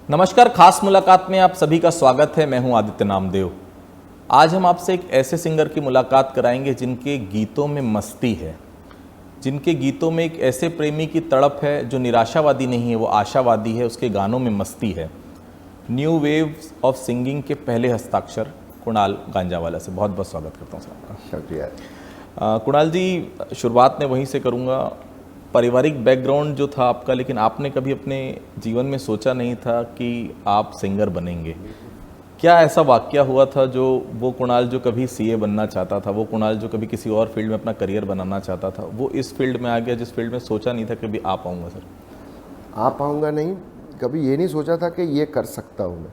नमस्कार। खास मुलाकात में आप सभी का स्वागत है। मैं हूं आदित्य नामदेव। आज हम आपसे एक ऐसे सिंगर की मुलाकात कराएंगे जिनके गीतों में मस्ती है, जिनके गीतों में एक ऐसे प्रेमी की तड़प है जो निराशावादी नहीं है, वो आशावादी है। उसके गानों में मस्ती है। न्यू वेव्स ऑफ सिंगिंग के पहले हस्ताक्षर कुणाल गांजावाला से बहुत बहुत स्वागत करता हूँ सर आपका। शुक्रिया। कुणाल जी, शुरुआत मैं वहीं से करूँगा। पारिवारिक बैकग्राउंड जो था आपका, लेकिन आपने कभी अपने जीवन में सोचा नहीं था कि आप सिंगर बनेंगे। क्या ऐसा वाकया हुआ था जो वो कुणाल जो कभी सीए बनना चाहता था, वो कुणाल जो कभी किसी और फील्ड में अपना करियर बनाना चाहता था, वो इस फील्ड में आ गया जिस फील्ड में सोचा नहीं था कभी आ पाऊंगा? सर आ पाऊँगा नहीं, कभी ये नहीं सोचा था कि ये कर सकता हूँ मैं।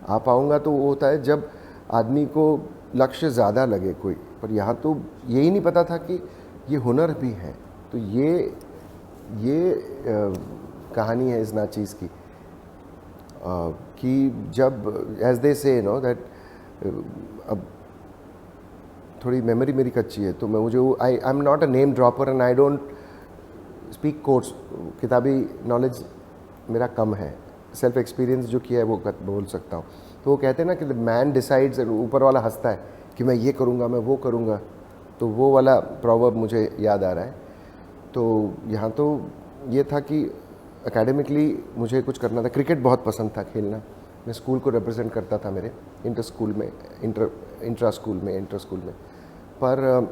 आ पाऊँगा तो वो होता है जब आदमी को लक्ष्य ज़्यादा लगे कोई, पर यहाँ तो यही नहीं पता था कि ये हुनर भी है। तो ये कहानी है इस नाचीज़ की, कि जब एज दे से नो दैट, अब थोड़ी मेमोरी मेरी कच्ची है तो मैं मुझे I am not a name dropper and I don't speak course. किताबी नॉलेज मेरा कम है, सेल्फ एक्सपीरियंस जो किया है वो बोल सकता हूँ। तो वो कहते हैं ना कि द मैन डिसाइड्स, ऊपर वाला हंसता है कि मैं ये करूँगा, मैं वो करूँगा। तो वो वाला प्रॉवर्ब मुझे याद आ रहा है। तो यहाँ तो ये था कि एकेडमिकली मुझे कुछ करना था। क्रिकेट बहुत पसंद था खेलना। मैं स्कूल को रिप्रेजेंट करता था मेरे इंटर स्कूल में, इंटर स्कूल में। पर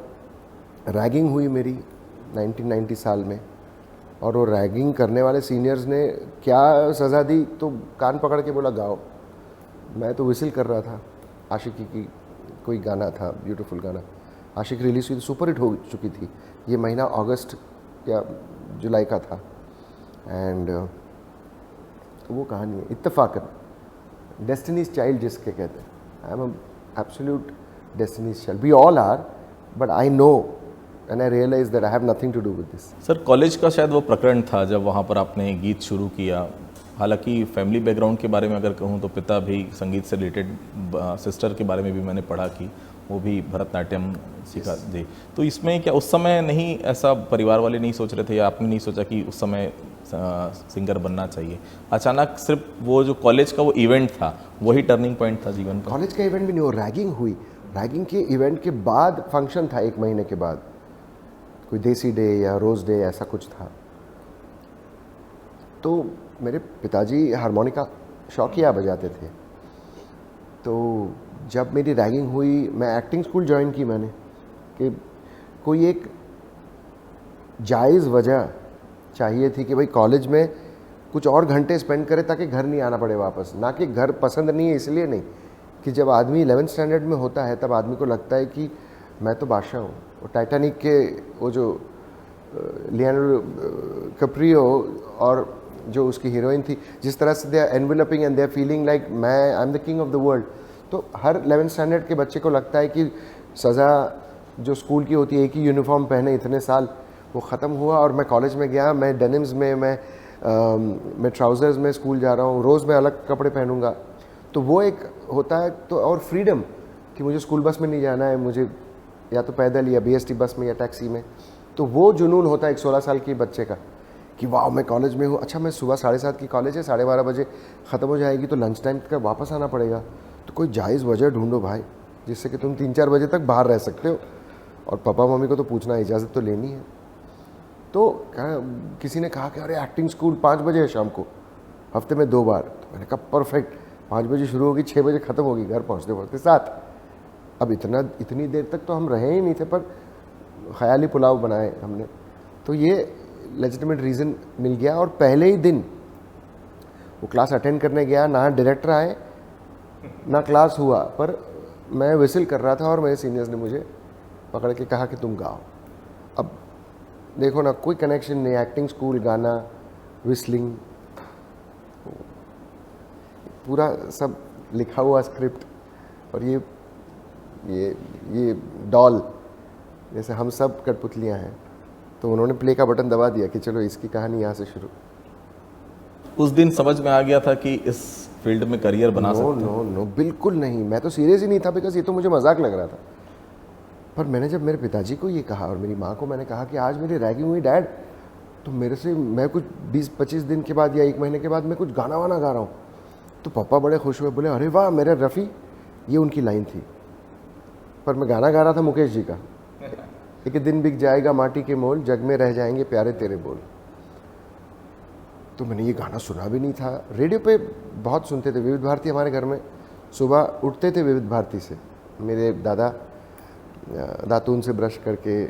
रैगिंग हुई मेरी 1990 साल में, और वो रैगिंग करने वाले सीनियर्स ने क्या सज़ा दी, तो कान पकड़ के बोला गाओ। मैं तो विसिल कर रहा था। आशिकी की कोई गाना था, ब्यूटीफुल गाना, आशिक रिलीज हुई, सुपर हिट हो चुकी थी। ये महीना अगस्त या जुलाई का था। एंड तो वो कहानी है इत्तेफाकन डेस्टिनीज चाइल्ड जिसके कहते हैं। I am absolute destiny's child, we all are, but I know and I realise that I have nothing to do with this. Sir, college का शायद वो प्रकरण था जब वहाँ पर आपने गीत शुरू किया। हालांकि फैमिली बैकग्राउंड के बारे में अगर कहूँ तो पिता भी संगीत से रिलेटेड, सिस्टर के बारे में भी मैंने पढ़ा कि वो भी भरतनाट्यम सीखा जी। तो इसमें क्या उस समय नहीं ऐसा परिवार वाले नहीं सोच रहे थे, या आपने नहीं सोचा कि उस समय सिंगर बनना चाहिए? अचानक सिर्फ वो जो कॉलेज का वो इवेंट था वही टर्निंग पॉइंट था जीवन का? कॉलेज का इवेंट भी नहीं, वो रैगिंग हुई। रैगिंग के इवेंट के बाद फंक्शन था, 1 महीने के बाद कोई देसी डे या रोज़ डे ऐसा कुछ था। तो मेरे पिताजी हारमोनिका शौकिया बजाते थे। तो जब मेरी रैगिंग हुई, मैं एक्टिंग स्कूल ज्वाइन की मैंने, कि कोई एक जायज़ वजह चाहिए थी कि भाई कॉलेज में कुछ और घंटे स्पेंड करे ताकि घर नहीं आना पड़े वापस। ना कि घर पसंद नहीं है इसलिए नहीं, कि जब आदमी 11th स्टैंडर्ड में होता है तब आदमी को लगता है कि मैं तो बादशाह हूँ। और टाइटैनिक के वो जो लियोनार्डो कैप्रियो और जो उसकी हीरोइन थी, जिस तरह से they are enveloping and they are feeling like मैं I am the king of the world. तो हर 11th स्टैंडर्ड के बच्चे को लगता है कि सज़ा जो स्कूल की होती है, एक ही यूनिफॉर्म पहने इतने साल, वो ख़त्म हुआ। और मैं कॉलेज में गया, मैं डेनिम्स में, मैं ट्राउज़र्स में स्कूल जा रहा हूँ, रोज़ मैं अलग कपड़े पहनूंगा। तो वो एक होता है। तो और फ्रीडम कि मुझे स्कूल बस में नहीं जाना है, मुझे या तो पैदल या बीएसटी बस में या टैक्सी में। तो वो जुनून होता है एक 16 साल के बच्चे का कि वाह मैं कॉलेज में हूँ। अच्छा, मैं सुबह 7:30 की कॉलेज है, 12:30 बजे ख़त्म हो जाएगी, तो लंच टाइम का वापस आना पड़ेगा। तो कोई जायज़ वजह ढूंढो भाई, जिससे कि तुम 3-4 बजे तक बाहर रह सकते हो। और पापा मम्मी को तो पूछना, इजाज़त तो लेनी है। तो किसी ने कहा कि अरे एक्टिंग स्कूल 5 बजे है शाम को, हफ्ते में 2 बार। तो मैंने कहा परफेक्ट, 5 बजे शुरू होगी, 6 बजे ख़त्म होगी, घर पहुँचते पहुँचते 7। अब इतनी देर तक तो हम रहे ही नहीं थे, पर ख़याली पुलाव बनाए हमने। तो ये लेजिटिमेट रीज़न मिल गया। और पहले ही दिन वो क्लास अटेंड करने गया, ना डायरेक्टर आए ना क्लास हुआ, पर मैं विसिल कर रहा था और मेरे सीनियर्स ने मुझे पकड़ के कहा कि तुम गाओ। अब देखो ना, कोई कनेक्शन नहीं, एक्टिंग स्कूल, गाना, विस्लिंग, पूरा सब लिखा हुआ स्क्रिप्ट। और ये डॉल जैसे हम सब कठपुतलियाँ हैं, तो उन्होंने प्ले का बटन दबा दिया कि चलो इसकी कहानी यहाँ से शुरू। उस दिन समझ में आ गया था कि इस फील्ड में करियर बना सकते हैं? नो, बिल्कुल नहीं। मैं तो सीरियस ही नहीं था, बिकॉज ये तो मुझे मजाक लग रहा था। पर मैंने जब मेरे पिताजी को ये कहा और मेरी माँ को मैंने कहा कि आज मेरी रैगिंग हुई डैड, तो मेरे से मैं कुछ 20-25 दिन के बाद या 1 महीने के बाद मैं कुछ गाना वाना गा रहा हूँ। तो पापा बड़े खुश हुए, बोले अरे वाह मेरे रफ़ी, ये उनकी लाइन थी। पर मैं गाना गा रहा था मुकेश जी का, एक दिन बिक जाएगा माटी के मोल, जग में रह जाएंगे प्यारे तेरे बोल। तो मैंने ये गाना सुना भी नहीं था, रेडियो पे बहुत सुनते थे, विविध भारती हमारे घर में सुबह उठते थे विविध भारती से। मेरे दादा दातून से ब्रश करके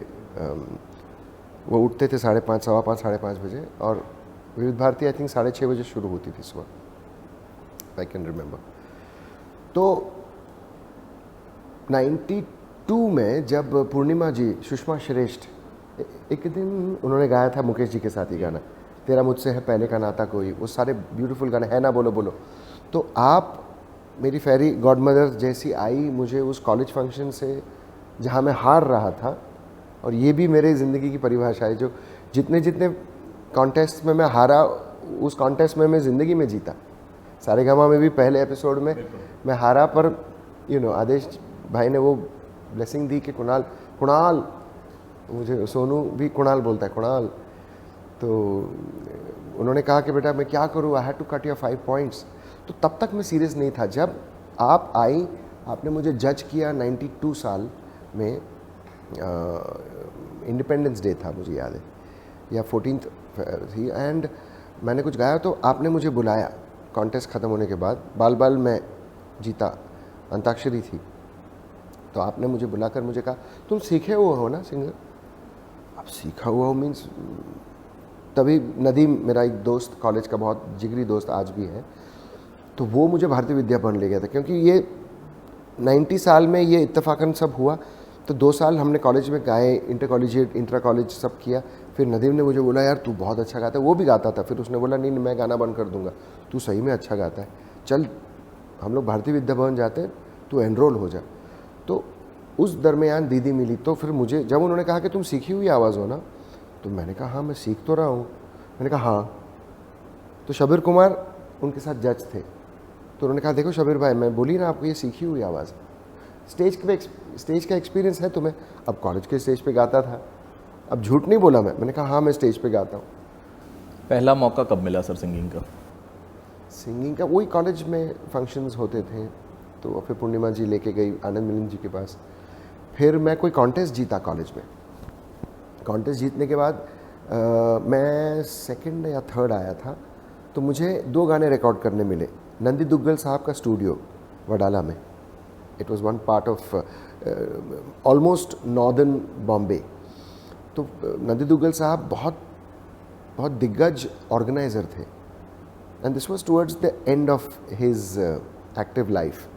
वो उठते थे 5:30, 5:15, 5:30 बजे, और विविध भारती आई थिंक 6:30 बजे शुरू होती थी सुबह, आई कैन रिमेंबर। तो 92 में जब पूर्णिमा जी, सुषमा श्रेष्ठ, एक दिन उन्होंने गाया था मुकेश जी के साथ ही गाना, तेरा मुझसे है पहले का नाता कोई, वो सारे ब्यूटीफुल गाने, है ना बोलो बोलो। तो आप मेरी फेरी गॉड मदर जैसी आई मुझे उस कॉलेज फंक्शन से जहाँ मैं हार रहा था, और ये भी मेरे ज़िंदगी की परिभाषा है, जो जितने जितने कॉन्टेस्ट में मैं हारा, उस कॉन्टेस्ट में मैं ज़िंदगी में जीता। सारेगामा में भी पहले एपिसोड में मैं हारा, पर आदेश भाई ने वो ब्लेसिंग दी कि कुणाल, मुझे सोनू भी कुणाल बोलता है, कुणाल। तो उन्होंने कहा कि बेटा मैं क्या करूँ, I had to cut your 5 points. तो तब तक मैं सीरियस नहीं था। जब आप आई, आपने मुझे जज किया 92 साल में, इंडिपेंडेंस डे था मुझे याद है, या 14th थी, एंड मैंने कुछ गाया तो आपने मुझे बुलाया कॉन्टेस्ट ख़त्म होने के बाद। बाल बाल मैं जीता, अंताक्षरी थी, तो आपने मुझे बुलाकर मुझे कहा तुम सीखे हुए हो ना सिंगर। अब सीखा हुआ हो मीन्स, तभी नदीम मेरा एक दोस्त, कॉलेज का बहुत जिगरी दोस्त आज भी है, तो वो मुझे भारतीय विद्या भवन ले गया था, क्योंकि ये 90 साल में ये इत्तेफाकन सब हुआ। तो 2 साल हमने कॉलेज में गाए, इंटर कॉलेजिएट, इंट्रा कॉलेज सब किया। फिर नदीम ने मुझे बोला यार तू बहुत अच्छा गाता है, वो भी गाता था। फिर उसने बोला नहीं मैं गाना बंद कर दूंगा, तू सही में अच्छा गाता है, चल हम लोग भारतीय विद्या भवन जाते हैं, तू एनरोल हो जा। तो उस दरमियान दीदी मिली, तो फिर मुझे जब उन्होंने कहा कि तुम सीखी हुई आवाज़ हो ना, तो मैंने कहा हाँ मैं सीख तो रहा हूँ। मैंने कहा हाँ। तो शबीर कुमार उनके साथ जज थे, तो उन्होंने कहा देखो शबीर भाई, मैं बोली ना आपको ये सीखी हुई आवाज़, स्टेज का एक्सपीरियंस है तुम्हें। अब कॉलेज के स्टेज पे गाता था, अब झूठ नहीं बोला मैंने कहा हाँ मैं स्टेज पे गाता हूँ। पहला मौका कब मिला सर सिंगिंग का? सिंगिंग का वही कॉलेज में फंक्शंस होते थे, तो फिर पूर्णिमा जी लेके गई आनंद मिलन जी के पास। फिर मैं कोई कॉन्टेस्ट जीता कॉलेज में। कॉन्टेस्ट जीतने के बाद मैं 2nd या 3rd आया था, तो मुझे 2 गाने रिकॉर्ड करने मिले नंदी दुग्गल साहब का स्टूडियो वडाला में। It was one part of almost northern Bombay. तो नंदी दुग्गल साहब बहुत दिग्गज ऑर्गेनाइज़र थे, and this was towards the end of his active life.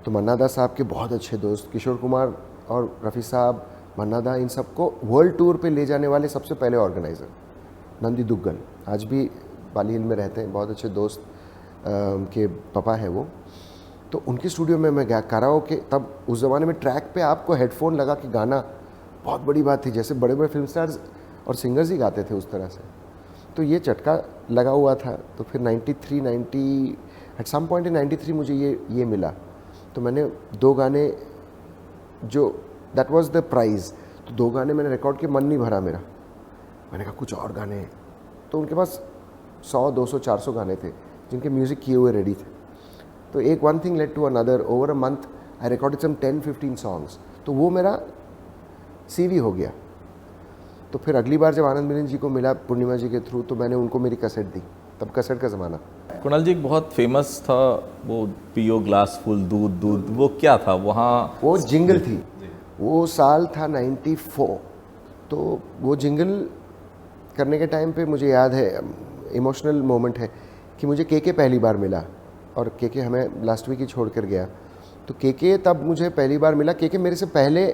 तो मन्ना दा साहब के बहुत अच्छे दोस्त किशोर कुमार और रफ़ी साहब, मन्ना दा, इन सबको वर्ल्ड टूर पे ले जाने वाले सबसे पहले ऑर्गेनाइज़र नंदी दुग्गल, आज भी बाली हिल में रहते हैं, बहुत अच्छे दोस्त के पापा है वो। तो उनके स्टूडियो में मैं गया कराओके। तब उस ज़माने में ट्रैक पे आपको हेडफोन लगा के गाना बहुत बड़ी बात थी, जैसे बड़े बड़े फिल्म स्टार्स और सिंगर्स ही गाते थे उस तरह से। तो ये चटका लगा हुआ था। तो फिर 90 एट सम पॉइंट इन 93 मुझे ये मिला। तो मैंने 2 गाने, जो दैट वाज द प्राइज़, तो 2 गाने मैंने रिकॉर्ड किए, मन नहीं भरा मेरा। मैंने कहा कुछ और गाने, तो उनके पास 100, 200, 400 गाने थे जिनके म्यूज़िक किए हुए रेडी थे। तो एक one thing led to another, over a month I recorded some 10-15 songs. तो वो मेरा CV हो गया। तो फिर अगली बार जब आनंद मिलन जी को मिला पूर्णिमा जी के थ्रू, तो मैंने उनको मेरी कैसेट दी। तब कैसेट का ज़माना। कुणाल जी, एक बहुत फेमस था वो पियो ग्लास फुल दूध दूध, वो क्या था वहाँ? वो जिंगल थी, वो साल था 94। तो वो जिंगल करने के टाइम पे मुझे याद है, इमोशनल मोमेंट है कि मुझे के पहली बार मिला, और के हमें लास्ट वीक ही छोड़ कर गया। तो के तब मुझे पहली बार मिला। के मेरे से पहले,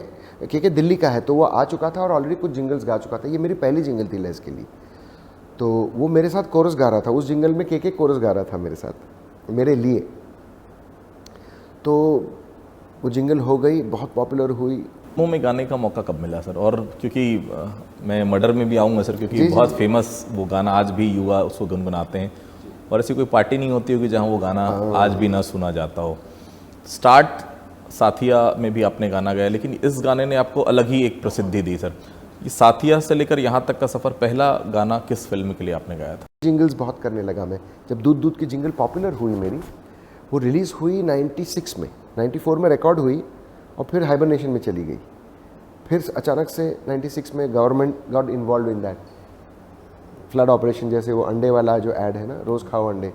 के दिल्ली का है, तो वो आ चुका था और ऑलरेडी कुछ जिंगल्स गा चुका था। ये मेरी पहली जिंगल थी लेस के लिए। तो वो मेरे साथ कोरस गा रहा था, उस जिंगल में के कोरस गा रहा था मेरे साथ, मेरे लिए। तो वो जिंगल हो गई, बहुत पॉपुलर हुई। मुंह में गाने का मौका कब मिला सर? और क्योंकि मैं मर्डर में भी आऊँगा सर, क्योंकि बहुत फेमस वो गाना आज भी युवा उसको गुनगुनाते हैं, और ऐसी कोई पार्टी नहीं होती होगी जहाँ वो गाना आज भी ना सुना जाता हो। स्टार्ट साथिया में भी आपने गाना गाया, लेकिन इस गाने ने आपको अलग ही एक प्रसिद्धि दी सर। ये साथिया से लेकर यहाँ तक का सफ़र, पहला गाना किस फिल्म के लिए आपने गाया था? जिंगल्स बहुत करने लगा मैं। जब दूध दूध की जिंगल पॉपुलर हुई मेरी, वो रिलीज़ हुई 96 में, 94 में रिकॉर्ड हुई और फिर हाइबरनेशन में चली गई। फिर अचानक से 96 में government got involve in that flood operation, जैसे वो अंडे वाला जो ऐड है ना, रोज़ खाओ अंडे।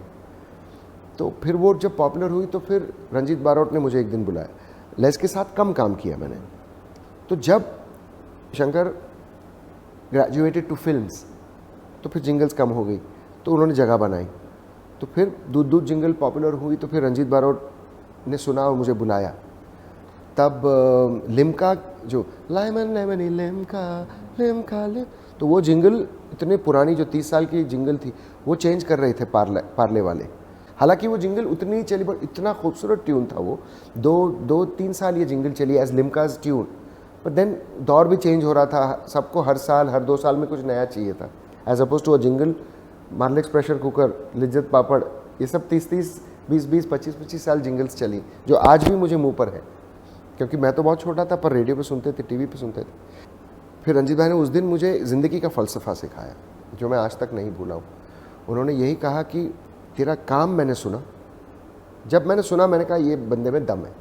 तो फिर वो जब पॉपुलर हुई तो फिर रंजीत बारोट ने मुझे एक दिन बुलाया। लेस के साथ कम काम किया मैंने। तो जब शंकर ग्रेजुएटेड टू फिल्म्स तो फिर जिंगल्स कम हो गई, तो उन्होंने जगह बनाई। तो फिर दूध दूध जिंगल पॉपुलर हुई तो फिर रंजीत बारोट ने सुना और मुझे बुलाया। तब लिम्का जो लेमन लेमनी लिम्का लिम्का लिम, तो वो जिंगल इतने पुरानी जो 30 साल की जिंगल थी वो चेंज कर रहे थे पार्ले वाले। हालांकि वो जिंगल उतनी ही चली, बट इतना खूबसूरत ट्यून था वो। 2-3 साल ये जिंगल चली एज लिम्काज ट्यून। बट देन दौर भी चेंज हो रहा था, सबको हर साल हर 2 साल में कुछ नया चाहिए था। As opposed to a jingle Marlex pressure cooker, Lijjat papad, ये सब 30-30, 20-20, 25-25 साल जिंगल्स चली, जो आज भी मुझे मुंह पर है, क्योंकि मैं तो बहुत छोटा था पर रेडियो पे सुनते थे, टीवी पे सुनते थे। फिर रंजीत भाई ने उस दिन मुझे ज़िंदगी का फ़लसफ़ा सिखाया जो मैं आज तक नहीं भूला हूँ। उन्होंने यही कहा कि तेरा काम मैंने सुना, जब मैंने सुना मैंने कहा ये बंदे में दम है,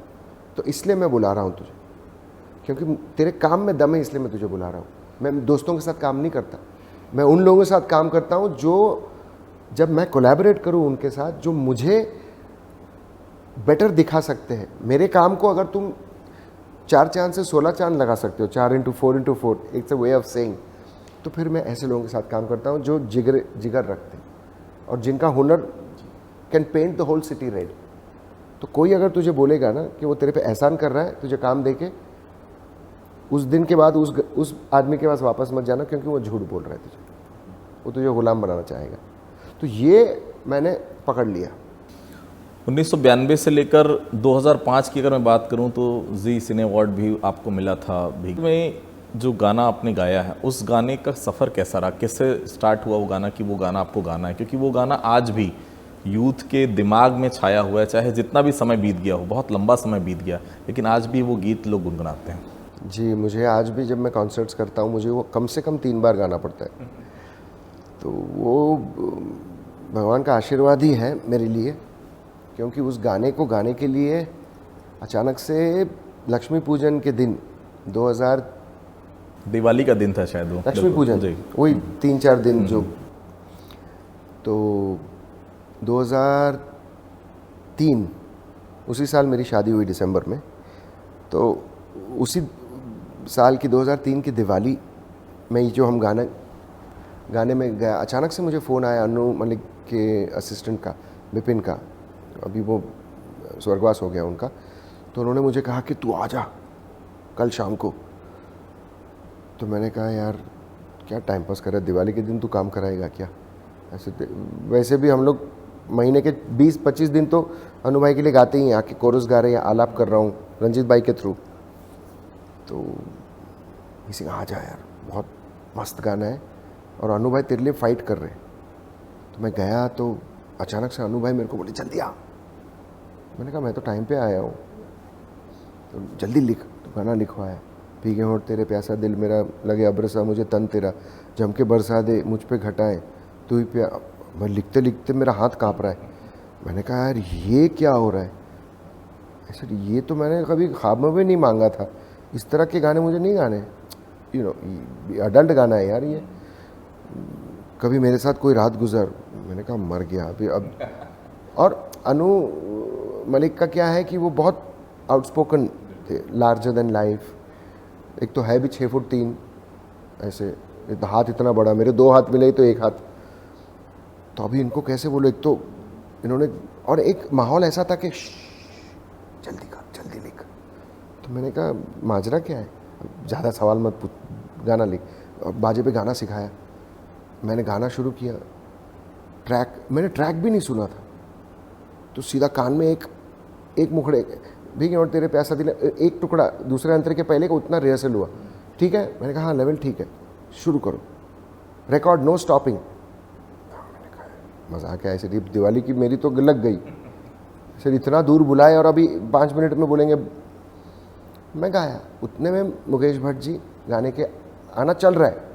तो इसलिए मैं बुला रहा हूँ तुझे, क्योंकि तेरे काम में दम है इसलिए मैं तुझे बुला रहा हूँ। मैं दोस्तों के साथ काम नहीं करता, मैं उन लोगों के साथ काम करता हूँ जो जब मैं कोलैबोरेट करूँ उनके साथ, जो मुझे बेटर दिखा सकते हैं। मेरे काम को अगर तुम 4 चांद से 16 चांद लगा सकते हो, 4x4x4, it's a way of saying, तो फिर मैं ऐसे लोगों के साथ काम करता हूँ जो जिगर रखते हैं और जिनका हुनर can paint the whole city red. तो कोई अगर तुझे बोलेगा ना कि वो तेरे पे एहसान कर रहा है तुझे काम दे के, उस दिन के बाद उस आदमी के पास वापस मत जाना, क्योंकि वो झूठ बोल रहा है तुझे, वो तुझे गुलाम बनाना चाहेगा। तो ये मैंने पकड़ लिया। 1992 से लेकर 2005 की अगर मैं बात करूं तो जी सिने अवार्ड भी आपको मिला था। भी में जो गाना आपने गाया है उस गाने का सफ़र कैसा रहा, कैसे स्टार्ट हुआ वो गाना कि वो गाना आपको गाना है, क्योंकि वो गाना आज भी यूथ के दिमाग में छाया हुआ है, चाहे जितना भी समय बीत गया हो, बहुत लंबा समय बीत गया, लेकिन आज भी वो गीत लोग गुनगुनाते हैं। जी, मुझे आज भी जब मैं कॉन्सर्ट्स करता हूँ मुझे वो कम से कम 3 बार गाना पड़ता है। तो वो भगवान का आशीर्वाद ही है मेरे लिए, क्योंकि उस गाने को गाने के लिए अचानक से लक्ष्मी पूजन के दिन 2000 दिवाली का दिन था शायद वो, लक्ष्मी पूजन, वही 3-4 दिन जो, तो 2003 उसी साल मेरी शादी हुई दिसंबर में। तो उसी साल की 2003 की दिवाली में जो हम गाने में गया, अचानक से मुझे फ़ोन आया अनु मलिक के असिस्टेंट का, विपिन का, अभी वो स्वर्गवास हो गया उनका। तो उन्होंने मुझे कहा कि तू आ जा कल शाम को। तो मैंने कहा यार क्या टाइम पास कर रहा है, दिवाली के दिन तू काम कराएगा क्या? ऐसे वैसे भी हम लोग महीने के 20-25 दिन तो अनु भाई के लिए गाते ही हैं, आके कोरस गा रहे हैं, आलाप कर रहा हूँ रंजीत भाई के थ्रू। तो किसी का आ जा यार, बहुत मस्त गाना है और अनु भाई तेरे लिए फ़ाइट कर रहे हैं। तो मैं गया तो अचानक से अनु भाई मेरे को बोले जल्दी आ। मैंने कहा मैं तो टाइम पे आया हूँ। तो जल्दी लिख, तो गाना लिखवाया, भीगे होंठ तेरे प्यासा दिल मेरा, लगे अबरसा मुझे तन तेरा, जम के बरसा दे मुझ पे घटाएं तू ही प्या। मैं लिखते लिखते मेरा हाथ काँप रहा है। मैंने कहा यार ये क्या हो रहा है, ऐसा ये तो मैंने कभी ख्वाब में भी नहीं मांगा था, इस तरह के गाने मुझे नहीं गाने, यू नो अडल्ट गाना है यार ये, कभी मेरे साथ कोई रात गुजर। मैंने कहा मर गया अभी अब। और अनु मलिक का क्या है कि वो बहुत आउटस्पोकन थे, लार्जर देन लाइफ। एक तो है भी 6 फुट 3 ऐसे, हाथ इतना बड़ा, मेरे 2 हाथ मिले तो 1 हाथ। तो अभी इनको कैसे बोलो, एक तो इन्होंने, और एक माहौल ऐसा था कि जल्दी कर जल्दी लिख। तो मैंने कहा माजरा क्या है, ज़्यादा सवाल मत पूछ, गाना लिख। और बाजे पे गाना सिखाया, मैंने गाना शुरू किया। मैंने ट्रैक भी नहीं सुना था, तो सीधा कान में एक मुखड़े, भीगे और तेरे प्यासा दिल, एक टुकड़ा दूसरे अंतर के पहले का उतना रिहर्सल हुआ। ठीक है, मैंने कहा हाँ लेवल ठीक है, शुरू करो, रिकॉर्ड नो स्टॉपिंग। मैंने कहा मजाक है, ऐसे दिवाली की मेरी तो लग गई, सर इतना दूर बुलाए और अभी 5 मिनट में बोलेंगे। मैं गाया, उतने में मुकेश भट्ट जी गाने के आना चल रहा है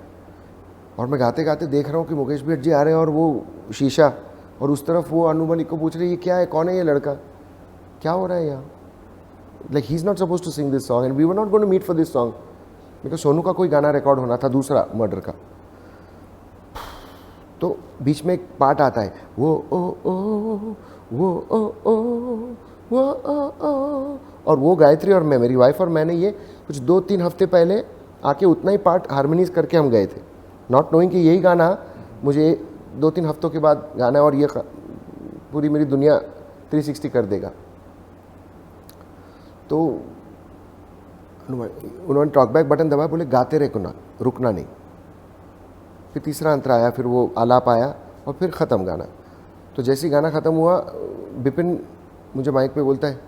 और मैं गाते गाते देख रहा हूँ कि मुकेश भट्ट जी आ रहे हैं और वो शीशा, और उस तरफ वो अनु मलिक को पूछ रही है क्या है, कौन है ये लड़का। क्या हो रहा है यहाँ, like he is not suppose to sing this song and we were not going to meet for this song, because Sonu का कोई गाना रिकॉर्ड होना था दूसरा मर्डर का। तो बीच में एक पार्ट आता है, वो ओ वो ओ वो ओ, और वो गायत्री और मैं, मेरी वाइफ और मैंने ये कुछ 2-3 हफ्ते पहले आके उतना ही पार्ट हारमोनीज करके हम गए थे, नॉट नोइंग कि यही गाना मुझे 2-3 हफ्तों के बाद गाना है और ये पूरी मेरी दुनिया 360 कर देगा। तो उन्होंने टॉकबैक बटन दबाया, बोले गाते रहे कुणाल, रुकना नहीं। फिर तीसरा अंतरा आया, फिर वो आलाप आया और फिर ख़त्म गाना। तो जैसे ही गाना ख़त्म हुआ, बिपिन मुझे माइक पे बोलता है,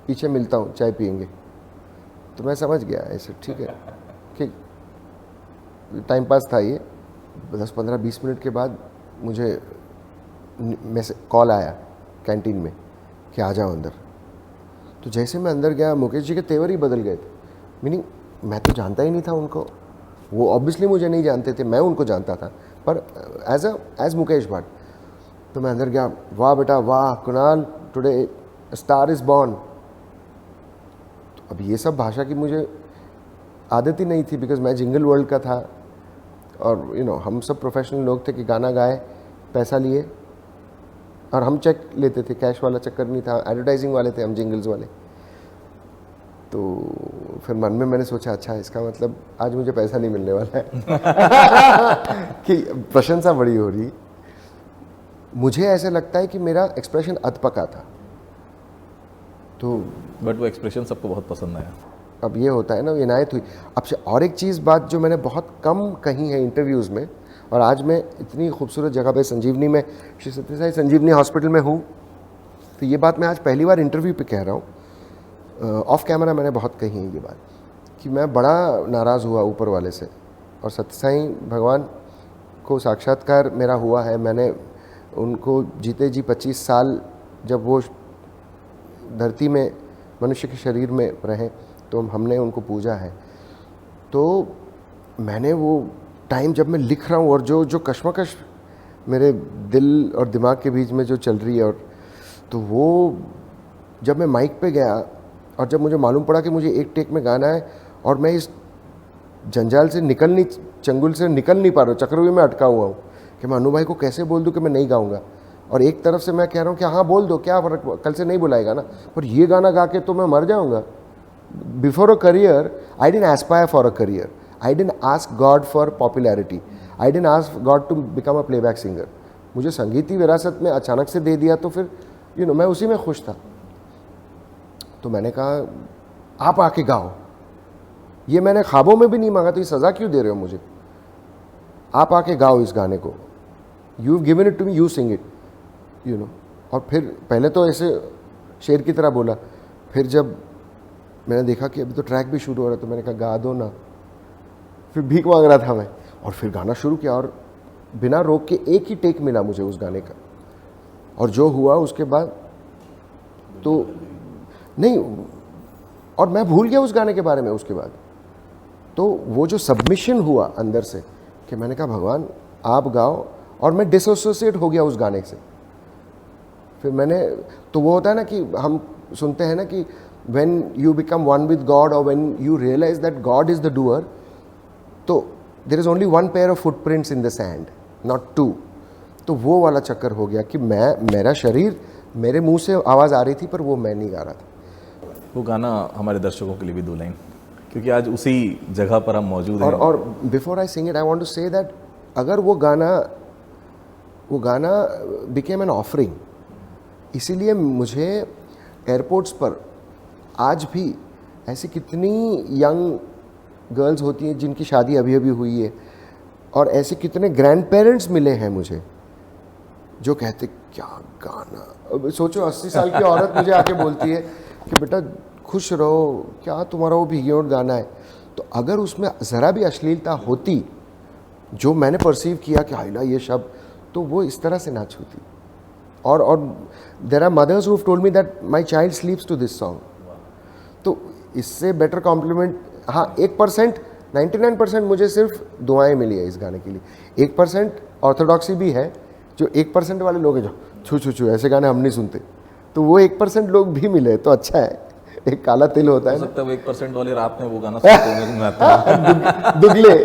पीछे मिलता हूँ, चाय पियेंगे। तो मैं समझ गया ऐसे, ठीक है कि टाइम पास था ये। 10-15-20 मिनट के बाद मुझे कॉल आया कैंटीन में कि आ जाओ अंदर। तो जैसे मैं अंदर गया, मुकेश जी के तेवर ही बदल गए थे, मीनिंग मैं तो जानता ही नहीं था उनको, वो ऑब्वियसली मुझे नहीं जानते थे, मैं उनको जानता था, पर एज मुकेश भट्ट। तो मैं अंदर गया, वाह बेटा वाह Kunal, today star is born. तो अब ये सब भाषा की मुझे आदत ही नहीं थी, बिकॉज मैं जिंगल वर्ल्ड का था और यू नो हम सब प्रोफेशनल लोग थे कि गाना गाए, पैसा लिए और हम चेक लेते थे, कैश वाला चक्कर नहीं था, एडवर्टाइजिंग वाले थे हम, जिंगल्स वाले। तो फिर मन में मैंने सोचा, अच्छा इसका मतलब आज मुझे पैसा नहीं मिलने वाला है कि प्रशंसा बड़ी हो रही। मुझे ऐसे लगता है कि मेरा एक्सप्रेशन अधपका था, तो बट वो एक्सप्रेशन सबको बहुत पसंद आया। अब ये होता है ना, इनायत हुई। अब से और एक चीज़ बात जो मैंने बहुत कम कही है इंटरव्यूज़ में, और आज मैं इतनी खूबसूरत जगह पे संजीवनी में, श्री सत्यसाई संजीवनी हॉस्पिटल में हूँ, तो ये बात मैं आज पहली बार इंटरव्यू पे कह रहा हूँ। ऑफ कैमरा मैंने बहुत कही है ये बात कि मैं बड़ा नाराज़ हुआ ऊपर वाले से, और सत्यसाई भगवान को साक्षात्कार मेरा हुआ है। मैंने उनको जीते जी 25 साल जब वो धरती में मनुष्य के शरीर में रहे, तो हमने उनको पूजा है। तो मैंने वो टाइम जब मैं लिख रहा हूँ और जो कश्मकश मेरे दिल और दिमाग के बीच में जो चल रही है, और तो वो जब मैं माइक पे गया और जब मुझे मालूम पड़ा कि मुझे एक टेक में गाना है और मैं इस जंजाल से चंगुल से निकल नहीं पा रहा हूँ, चक्रव्यूह में अटका हुआ हूँ कि मैं अनु भाई को कैसे बोल दूँ कि मैं नहीं गाऊँगा, और एक तरफ से मैं कह रहा हूँ कि हाँ बोल दो, क्या फ़र्क, कल से नहीं बुलाएगा ना, पर ये गाना गा के तो मैं मर जाऊँगा। Before a career I didn't aspire for a career, I didn't ask God for popularity, I didn't ask God to become a playback singer. मुझे संगीत ही विरासत में अचानक से दे दिया, तो फिर मैं उसी में खुश था। तो मैंने कहा आप आके गाओ, ये मैंने ख्वाबों में भी नहीं मांगा, तो ये सज़ा क्यों दे रहे हो मुझे, आप आके गाओ इस गाने को, you have given it to me, you sing it, और फिर पहले तो ऐसे शेर की तरह बोला, फिर जब मैंने देखा कि अभी तो ट्रैक भी शुरू हो रहा है, तो मैंने कहा गा दो ना, फिर भीख मांग रहा था मैं, और फिर गाना शुरू किया, और बिना रोक के एक ही टेक मिला मुझे उस गाने का, और जो हुआ उसके बाद तो नहीं, और मैं भूल गया उस गाने के बारे में उसके बाद। तो वो जो सबमिशन हुआ अंदर से कि मैंने कहा भगवान आप गाओ, और मैं डिसोसिएट हो गया उस गाने से। फिर मैंने, तो वो होता है ना कि हम सुनते हैं ना कि when you become one with God, or when you realize that God is the doer, तो there is only one pair of footprints in the sand, not two। तो वो वाला चक्कर हो गया कि मेरा शरीर, मेरे मुंह से आवाज़ आ रही थी पर वो मैं नहीं गा रहा था। वो गाना हमारे दर्शकों के लिए भी 2 लाइन, क्योंकि आज उसी जगह पर हम मौजूद हैं। और before I sing it I want to say that अगर वो गाना बिकेम एन ऑफरिंग, इसीलिए मुझे एयरपोर्ट्स पर आज भी ऐसी कितनी यंग गर्ल्स होती हैं जिनकी शादी अभी अभी हुई है, और ऐसे कितने ग्रैंड पेरेंट्स मिले हैं मुझे जो कहते क्या गाना। अब सोचो 80 साल की औरत मुझे आके बोलती है कि बेटा खुश रहो, क्या तुम्हारा वो भीगी ओट गाना है। तो अगर उसमें ज़रा भी अश्लीलता होती, जो मैंने परसीव किया कि हाइला ये शब्द, तो वो इस तरह से ना छूती। और there are mothers who have told me that my child sleeps to this song. तो इससे बेटर कॉम्प्लीमेंट, हाँ 1%, 99% मुझे सिर्फ दुआएं मिली है इस गाने के लिए। 1% ऑर्थोडॉक्सी भी है, जो 1% वाले लोग हैं जो छू छू छू ऐसे गाने हम नहीं सुनते, तो वो 1% लोग भी मिले तो अच्छा है, एक काला तिल होता है हो ना। सकता है वो 1% वाले रात में वो गाना सुनते में आता है। दुगले।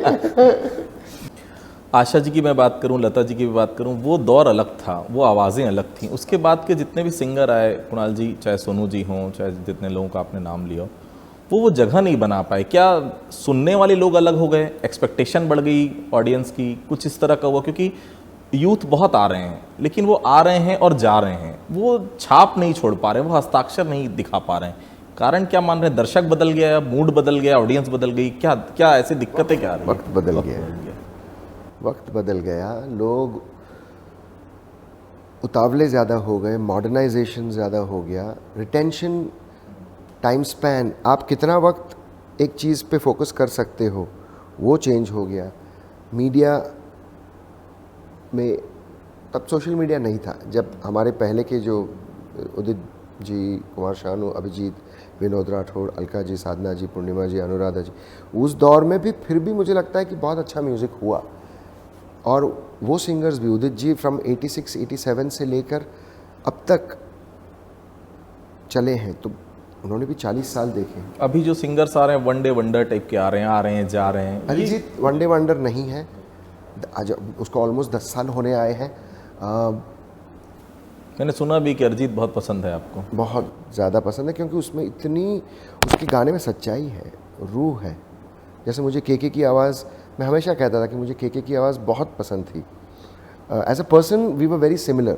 आशा जी की मैं बात करूं, लता जी की भी बात करूं, वो दौर अलग था, वो आवाज़ें अलग थीं। उसके बाद के जितने भी सिंगर आए, कुणाल जी चाहे सोनू जी हों, चाहे जितने लोगों का आपने नाम लिया, वो जगह नहीं बना पाए। क्या सुनने वाले लोग अलग हो गए, एक्सपेक्टेशन बढ़ गई ऑडियंस की, कुछ इस तरह का हुआ? क्योंकि यूथ बहुत आ रहे हैं, लेकिन वो आ रहे हैं और जा रहे हैं, वो छाप नहीं छोड़ पा रहे, वो हस्ताक्षर नहीं दिखा पा रहे हैं। कारण क्या मान रहे हैं? दर्शक बदल गया, मूड बदल गया, ऑडियंस बदल गई, क्या क्या ऐसी दिक्कतें क्या आ रही हैं? वक्त बदल गया, वक्त बदल गया, लोग उतावले ज़्यादा हो गए, मॉडर्नाइजेशन ज़्यादा हो गया, रिटेंशन टाइम स्पैन, आप कितना वक्त एक चीज़ पे फोकस कर सकते हो वो चेंज हो गया। मीडिया में तब सोशल मीडिया नहीं था, जब हमारे पहले के जो उदित जी, कुमार शानू, अभिजीत, विनोद राठौड़, अलका जी, साधना जी, पूर्णिमा जी, अनुराधा जी, उस दौर में भी फिर भी मुझे लगता है कि बहुत अच्छा म्यूज़िक हुआ। और वो सिंगर्स भी, उदित जी फ्रॉम 86 87 से लेकर अब तक चले हैं, तो उन्होंने भी 40 साल देखे हैं। अभी जो सिंगर्स आ रहे हैं वनडे वंडर टाइप के आ रहे हैं जा रहे हैं। अरिजीत वनडे वंडर नहीं है, आज उसको ऑलमोस्ट 10 साल होने आए हैं। मैंने सुना भी कि अरिजीत बहुत पसंद है आपको। बहुत ज़्यादा पसंद है, क्योंकि उसमें इतनी, उसके गाने में सच्चाई है, रूह है। जैसे मुझे केके की आवाज़, मैं हमेशा कहता था कि मुझे केके की आवाज़ बहुत पसंद थी। As a person we were very similar.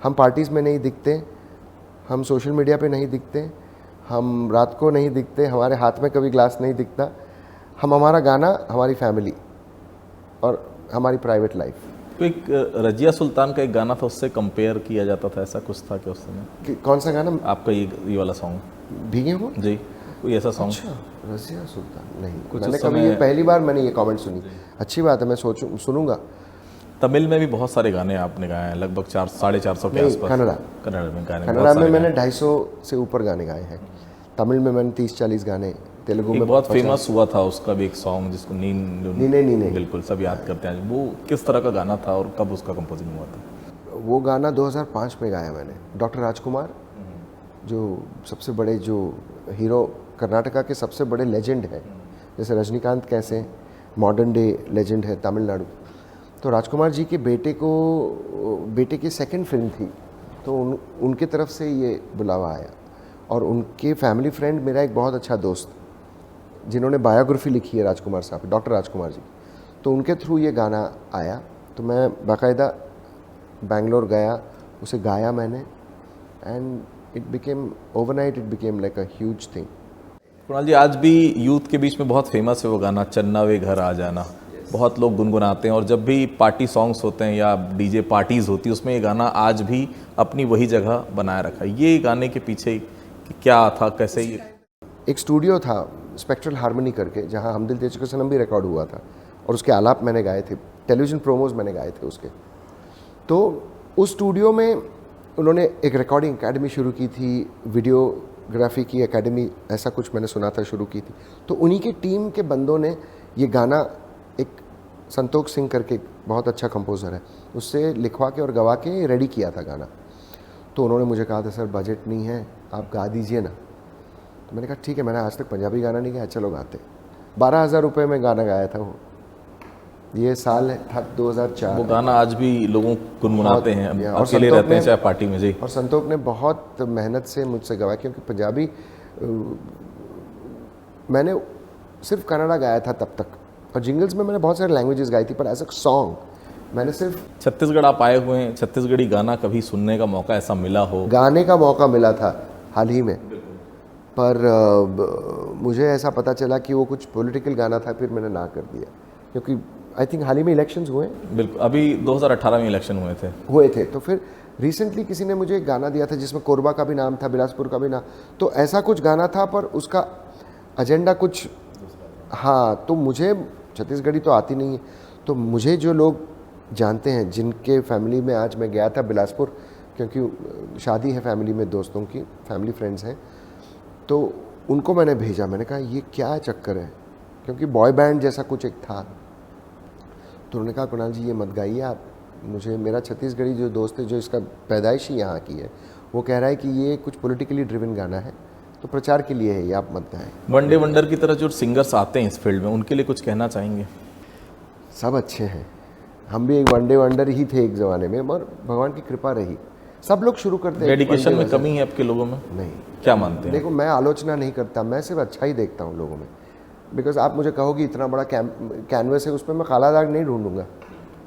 हम पार्टीज़ में नहीं दिखते, हम सोशल मीडिया पे नहीं दिखते, हम रात को नहीं दिखते, हमारे हाथ में कभी ग्लास नहीं दिखता। हम, हमारा गाना, हमारी फैमिली और हमारी प्राइवेट लाइफ। तो एक रजिया सुल्तान का एक गाना था, उससे कंपेयर किया जाता था, ऐसा कुछ था क्या उस समय? कौन सा गाना? आपका ये वाला सॉन्ग? भीगे हो जी, कोई ऐसा सॉन्ग? अच्छा, रजिया सुल्तान नहीं, कुछ मैंने उस कभी, समय- ये पहली बार मैंने ये कमेंट सुनी। अच्छी बात है, मैं सोचूं, सुनूंगा। तमिल में भी बहुत सारे गाने आपने गाए हैं, लगभग 400-450 के नहीं, आसपास। कन्नड़ा। कन्नड़ में गाने, कन्नड़ा बहुत में सारे मैंने गाने। 250 से ऊपर गाने गाए हैं। तमिल में मैंने 30-40 गाने, तेलुगु एक में बहुत 50। फेमस हुआ था उसका भी एक सॉन्ग, जिसको नीने नीने। बिल्कुल सब याद करते हैं। वो किस तरह का गाना था और कब उसका कंपोजिंग हुआ था? वो गाना 2005 में गाया मैंने। डॉक्टर राजकुमार, जो सबसे बड़े, जो हीरो, कर्नाटका के सबसे बड़े लेजेंड हैं, जैसे रजनीकांत कैसे मॉडर्न डे लेजेंड है तमिलनाडु, तो राजकुमार जी के बेटे की सेकंड फिल्म थी, तो उनके तरफ से ये बुलावा आया। और उनके फैमिली फ्रेंड, मेरा एक बहुत अच्छा दोस्त, जिन्होंने बायोग्राफी लिखी है राजकुमार साहब, डॉक्टर राजकुमार जी, तो उनके थ्रू ये गाना आया। तो मैं बाकायदा बैंगलोर गया, उसे गाया मैंने, and it became overnight, it became like a huge thing. Kunal ji, आज भी यूथ के बीच में बहुत फेमस है वो गाना, चन्ना वे घर आ जाना। बहुत लोग गुनगुनाते हैं, और जब भी पार्टी सॉन्ग्स होते हैं या डीजे पार्टीज़ होती है, उसमें ये गाना आज भी अपनी वही जगह बनाए रखा है। ये गाने के पीछे क्या था, कैसे ये? एक स्टूडियो था स्पेक्ट्रल हार्मनी करके, जहाँ हम दिल दे चुके सनम भी रिकॉर्ड हुआ था, और उसके आलाप मैंने गाए थे, टेलीविज़न प्रोमोज मैंने गाए थे उसके। तो उस स्टूडियो में उन्होंने एक रिकॉर्डिंग एकेडमी शुरू की थी, वीडियोग्राफी की एकेडमी, ऐसा कुछ मैंने सुना था, शुरू की थी। तो उन्हीं की टीम के बंदों ने ये गाना, एक संतोष सिंह करके बहुत अच्छा कंपोज़र है, उससे लिखवा के और गवा के रेडी किया था गाना। तो उन्होंने मुझे कहा था, सर बजट नहीं है, आप गा दीजिए ना। तो मैंने कहा ठीक है, मैंने आज तक पंजाबी गाना नहीं गाया, चलो गाते। 12,000 रुपये में गाना गाया था वो। ये साल था 2004। वो गाना आज भी लोगों गुनगुनाते हैं, और अकेले रहते हैं चाहे पार्टी में। जी। और संतोष ने बहुत मेहनत से मुझसे गवाया, क्योंकि पंजाबी मैंने सिर्फ कन्नड़ा गाया था तब तक, और जिंगल्स में मैंने बहुत सारे लैंग्वेजेस गाई थी, पर एज अ सॉन्ग मैंने सिर्फ। छत्तीसगढ़ आप आए हुए हैं, छत्तीसगढ़ी गाना कभी सुनने का मौका ऐसा मिला हो? गाने का मौका मिला था हाल ही में, पर मुझे ऐसा पता चला कि वो कुछ पॉलिटिकल गाना था, फिर मैंने ना कर दिया, क्योंकि आई थिंक हाल ही में इलेक्शंस हुए। बिल्कुल, अभी 2018 में इलेक्शन हुए थे। तो फिर रिसेंटली किसी ने मुझे एक गाना दिया था जिसमें कोरबा का भी नाम था, बिलासपुर का भी नाम, तो ऐसा कुछ गाना था, पर उसका एजेंडा कुछ, हाँ। तो मुझे छत्तीसगढ़ी तो आती नहीं है, तो मुझे जो लोग जानते हैं, जिनके फैमिली में आज मैं गया था बिलासपुर, क्योंकि शादी है फैमिली में, दोस्तों की फैमिली फ्रेंड्स हैं, तो उनको मैंने भेजा। मैंने कहा ये क्या चक्कर है, क्योंकि बॉय बैंड जैसा कुछ एक था। तो उन्होंने कहा, कुणाल जी ये मत गाइए आप, मुझे, मेरा छत्तीसगढ़ी जो दोस्त है, जो इसका पैदाइश ही यहाँ की है, वो कह रहा है कि ये कुछ पॉलिटिकली ड्रिवन गाना है, तो प्रचार के लिए है ये, आप मत गाएं। वनडे वंडर की तरह जो सिंगर्स आते हैं इस फील्ड में, उनके लिए कुछ कहना चाहेंगे? सब अच्छे हैं, हम भी एक वनडे वंडर ही थे एक ज़माने में, मगर भगवान की कृपा रही, सब लोग शुरू करते हैं। डेडिकेशन में कमी है आपके लोगों में? नहीं, क्या मानते हैं? देखो, मैं आलोचना नहीं करता, मैं सिर्फ अच्छा ही देखता हूँ लोगों में। बिकॉज आप मुझे कहोगे इतना बड़ा कैनवस है, उसमें मैं काला दाग नहीं ढूंढूंगा,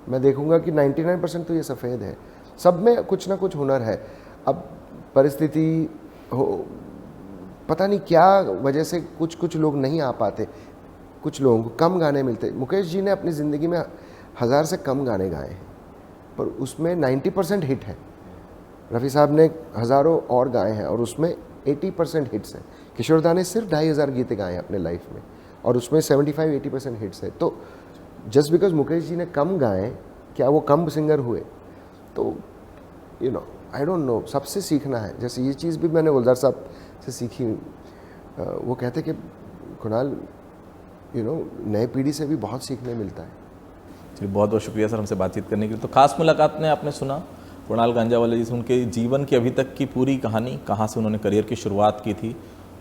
मैं देखूंगा कि 99% तो ये सफ़ेद है, सब में कुछ ना कुछ हुनर है। अब परिस्थिति हो, पता नहीं क्या वजह से कुछ लोग नहीं आ पाते, कुछ लोगों को कम गाने मिलते। मुकेश जी ने अपनी ज़िंदगी में 1000 से कम गाने गाए हैं, पर उसमें 90% हिट है। रफ़ी साहब ने हज़ारों और गाए हैं और उसमें 80% हिट्स हैं। किशोर दा ने सिर्फ 2500 गीत गाए हैं अपने लाइफ में और उसमें 75-80% हिट्स है। तो जस्ट बिकॉज मुकेश जी ने कम गाए, क्या वो कम सिंगर हुए? तो you know, I don't know, सबसे सीखना है। जैसे ये चीज़ भी मैंने गुलजार साहब से सीखी। वो कहते कि कुणाल, यू नो, नए पीढ़ी से भी बहुत सीखने मिलता है। चलिए, बहुत बहुत शुक्रिया सर हमसे बातचीत करने के लिए। तो खास मुलाकात में आपने सुना कुणाल गांजावाला जी से उनके जीवन की अभी तक की पूरी कहानी, कहाँ से उन्होंने करियर की शुरुआत की थी,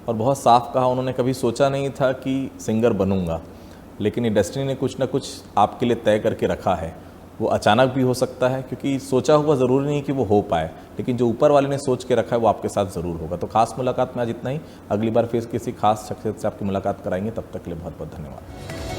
और बहुत साफ कहा उन्होंने कभी सोचा नहीं था कि सिंगर बनूंगा, लेकिन ये डेस्टिनी ने कुछ ना कुछ आपके लिए तय करके रखा है। वो अचानक भी हो सकता है, क्योंकि सोचा हुआ ज़रूरी नहीं कि वो हो पाए, लेकिन जो ऊपर वाले ने सोच के रखा है वो आपके साथ ज़रूर होगा। तो खास मुलाकात में आज इतना ही। अगली बार फिर किसी खास शख्सियत से आपकी मुलाकात कराएंगे, तब तक के लिए बहुत बहुत धन्यवाद।